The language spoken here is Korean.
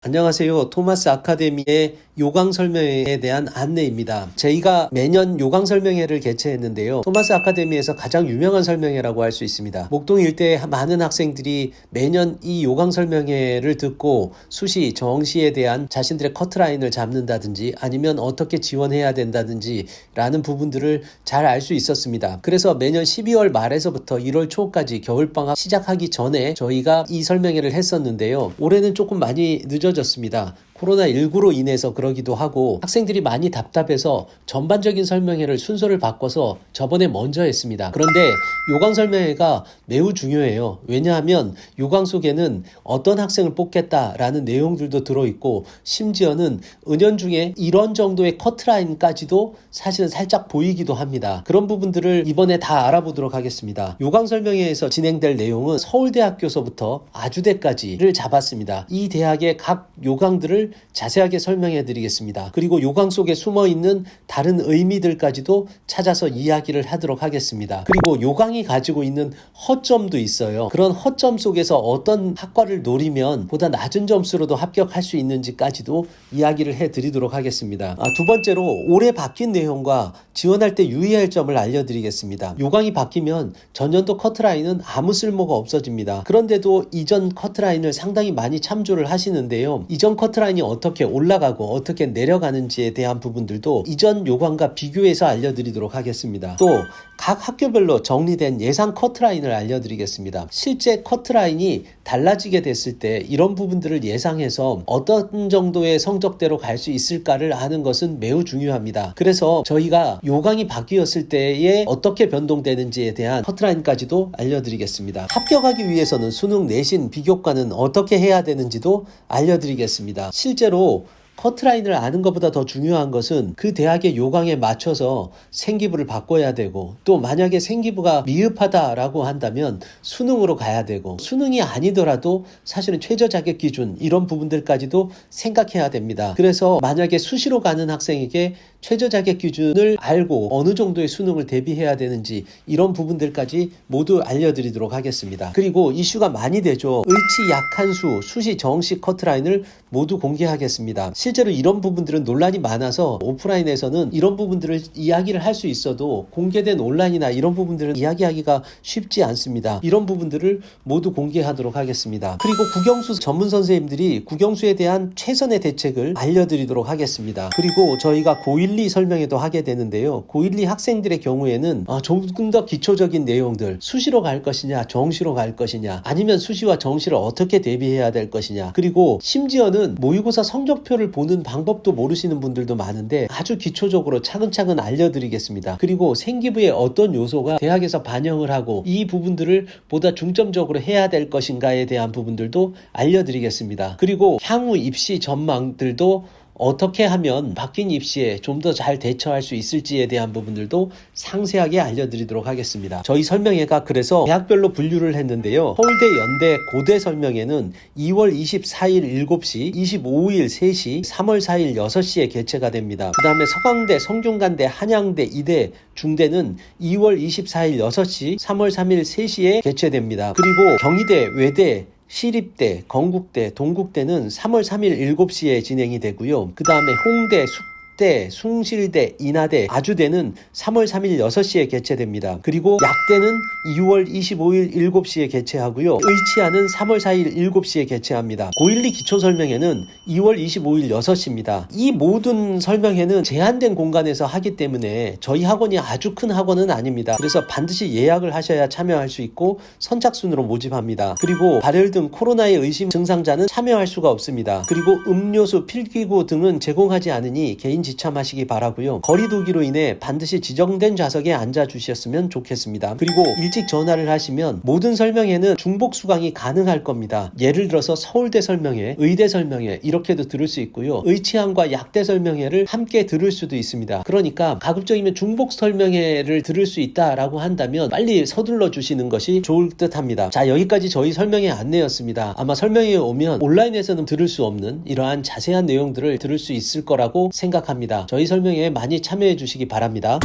안녕하세요. 토마스 아카데미의 요강 설명회에 대한 안내입니다. 저희가 매년 요강 설명회를 개최했는데요. 토마스 아카데미에서 가장 유명한 설명회라고 할 수 있습니다. 목동 일대의 많은 학생들이 매년 이 요강 설명회를 듣고 수시, 정시에 대한 자신들의 커트라인을 잡는다든지 아니면 어떻게 지원해야 된다든지 라는 부분들을 잘 알 수 있었습니다. 그래서 매년 12월 말에서부터 1월 초까지 겨울방학 시작하기 전에 저희가 이 설명회를 했었는데요. 올해는 조금 많이 늦어졌습니다. 코로나19로 인해서 그러기도 하고 학생들이 많이 답답해서 전반적인 설명회를 순서를 바꿔서 저번에 먼저 했습니다. 그런데 요강 설명회가 매우 중요해요. 왜냐하면 요강 속에는 어떤 학생을 뽑겠다라는 내용들도 들어있고 심지어는 은연중에 이런 정도의 커트라인까지도 사실은 살짝 보이기도 합니다. 그런 부분들을 이번에 다 알아보도록 하겠습니다. 요강 설명회에서 진행될 내용은 서울대학교서부터 아주대까지를 잡았습니다. 이 대학의 각 요강들을 자세하게 설명해 드리겠습니다. 그리고 요강 속에 숨어 있는 다른 의미들까지도 찾아서 이야기를 하도록 하겠습니다. 그리고 요강이 가지고 있는 허점도 있어요. 그런 허점 속에서 어떤 학과를 노리면 보다 낮은 점수로도 합격할 수 있는지까지도 이야기를 해 드리도록 하겠습니다. 두 번째로 올해 바뀐 내용과 지원할 때 유의할 점을 알려드리겠습니다. 요강이 바뀌면 전년도 커트라인은 아무 쓸모가 없어집니다. 그런데도 이전 커트라인을 상당히 많이 참조를 하시는데요. 이전 커트라인이 어떻게 올라가고 어떻게 내려가는지에 대한 부분들도 이전 요강과 비교해서 알려드리도록 하겠습니다. 또 각 학교별로 정리된 예상 커트라인을 알려드리겠습니다. 실제 커트라인이 달라지게 됐을 때 이런 부분들을 예상해서 어떤 정도의 성적대로 갈 수 있을까를 아는 것은 매우 중요합니다. 그래서 저희가 요강이 바뀌었을 때에 어떻게 변동되는지에 대한 커트라인까지도 알려드리겠습니다. 합격하기 위해서는 수능, 내신, 비교과는 어떻게 해야 되는지도 알려드리겠습니다. 실제로 커트라인을 아는 것보다 더 중요한 것은 그 대학의 요강에 맞춰서 생기부를 바꿔야 되고 또 만약에 생기부가 미흡하다라고 한다면 수능으로 가야 되고 수능이 아니더라도 사실은 최저 자격 기준 이런 부분들까지도 생각해야 됩니다. 그래서 만약에 수시로 가는 학생에게 최저 자격 기준을 알고 어느 정도의 수능을 대비해야 되는지 이런 부분들까지 모두 알려드리도록 하겠습니다. 그리고 이슈가 많이 되죠. 의치 약한 수, 수시 정시 커트라인을 모두 공개하겠습니다. 실제로 이런 부분들은 논란이 많아서 오프라인에서는 이런 부분들을 이야기를 할 수 있어도 공개된 온라인이나 이런 부분들은 이야기하기가 쉽지 않습니다. 이런 부분들을 모두 공개하도록 하겠습니다. 그리고 국영수 전문 선생님들이 국영수에 대한 최선의 대책을 알려드리도록 하겠습니다. 그리고 저희가 고1, 2 설명회도 하게 되는데요. 고1, 2 학생들의 경우에는 조금 더 기초적인 내용들, 수시로 갈 것이냐 정시로 갈 것이냐 아니면 수시와 정시를 어떻게 대비해야 될 것이냐 그리고 심지어는 모의고사 성적표를 보는 방법도 모르시는 분들도 많은데 아주 기초적으로 차근차근 알려드리겠습니다. 그리고 생기부의 어떤 요소가 대학에서 반영을 하고 이 부분들을 보다 중점적으로 해야 될 것인가에 대한 부분들도 알려드리겠습니다. 그리고 향후 입시 전망들도 어떻게 하면 바뀐 입시에 좀 더 잘 대처할 수 있을지에 대한 부분들도 상세하게 알려드리도록 하겠습니다. 저희 설명회가 그래서 대학별로 분류를 했는데요. 서울대, 연대, 고대 설명회는 2월 24일 7시, 25일 3시, 3월 4일 6시에 개최가 됩니다. 그 다음에 서강대, 성균관대, 한양대, 이대, 중대는 2월 24일 6시, 3월 3일 3시에 개최됩니다. 그리고 경희대, 외대, 시립대, 건국대, 동국대는 3월 3일 7시에 진행이 되고요. 그 다음에 홍대, 대, 숭실대, 인하대, 아주대는 3월 3일 6시에 개최됩니다. 그리고 약대는 2월 25일 7시에 개최하고요. 의치아는 3월 4일 7시에 개최합니다. 고1, 2 기초설명회는 2월 25일 6시입니다. 이 모든 설명회는 제한된 공간에서 하기 때문에 저희 학원이 아주 큰 학원은 아닙니다. 그래서 반드시 예약을 하셔야 참여할 수 있고 선착순으로 모집합니다. 그리고 발열 등 코로나의 의심 증상자는 참여할 수가 없습니다. 그리고 음료수, 필기구 등은 제공하지 않으니 개인 지참하시기 바라고요. 거리두기로 인해 반드시 지정된 좌석에 앉아 주셨으면 좋겠습니다. 그리고 일찍 전화를 하시면 모든 설명회는 중복 수강이 가능할 겁니다. 예를 들어서 서울대 설명회, 의대 설명회 이렇게도 들을 수 있고요. 의치항과 약대 설명회를 함께 들을 수도 있습니다. 그러니까 가급적이면 중복 설명회를 들을 수 있다라고 한다면 빨리 서둘러 주시는 것이 좋을 듯 합니다. 자, 여기까지 저희 설명회 안내였습니다. 아마 설명회에 오면 온라인에서는 들을 수 없는 이러한 자세한 내용들을 들을 수 있을 거라고 생각합니다. 저희 설명회에 많이 참여해 주시기 바랍니다.